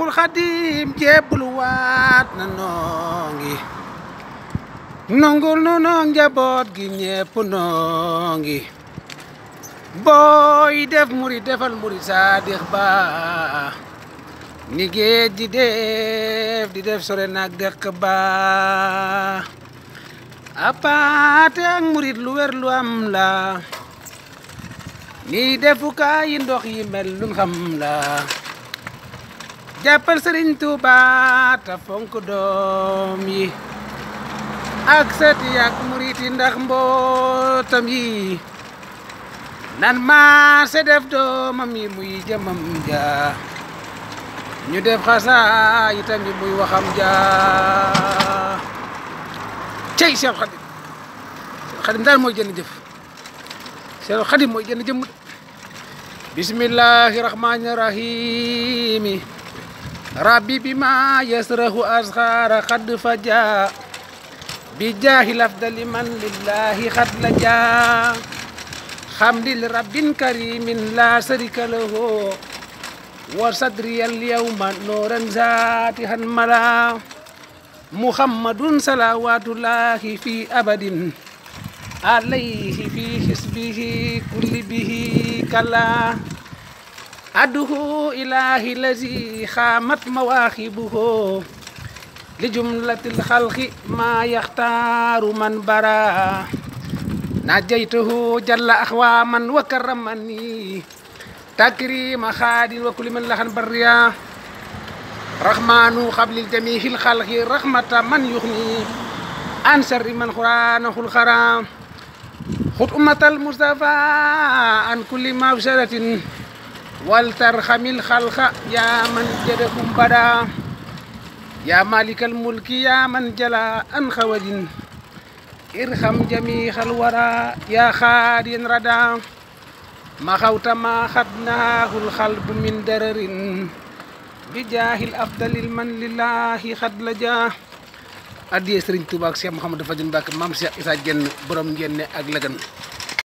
Seexul Xadim jébbalu waat na noongi nongul nu noong njaboot gi ñépp noongi booy def murit defal murit saadix ba ni géej di def sore nag dëkk ba apaate ak murit lu wér lu am la ni defukaay yi ndox yi mel lu xam la jàppal Sëriñ Tuuba ta fonk doom yi ak sëti ak murit yi ndax mbootam yi nan maase def doomam yi muy jëmam ja ñu def xasaa itam yi muy waxam ja cey Seex Xadim Xadim daal mooy jënd jëf Seex Xadim mooy jënd jëmm bismillahi rahmani rahimi rabbi bima yasrahu asxara xad faja bi jaahil afdali man lillahi xad la ja xamdil rabbin karimin la sarika lahu wa sadriyal yawma nooran zaatihan mala muhammadun salawatullahi fi abadin alayhi fi hisbihi kulli bihi kala aduhu ilahi lazi xaamat mawaaxibuhu li jumlatil xalqi ma yaxtaaru man bara najaytuhu jalla axwaman wa karamani takrima xaadin wa kulli man laxan barriya rahmanu xablil jamihil xalqi rahmata man yuxni an sarri man xuraanahul xaram xut ummatal mustafa an kulli mafsadatin wal tarxamil xalqa yaa man jadahum bada yaa malikal mulki yaa man jala an xawadin irham jamihal wara yaa xaadin rada ma xawta ma xadnaahul xalbu min dararin bi jaahil afdalil man lillahi xad la ja addiyee Sëriñ Tuubaa ak Cheikh Mouhamadou Fadil Mbacké maam Cheikh Issa Diène borom ngenne ak Lagan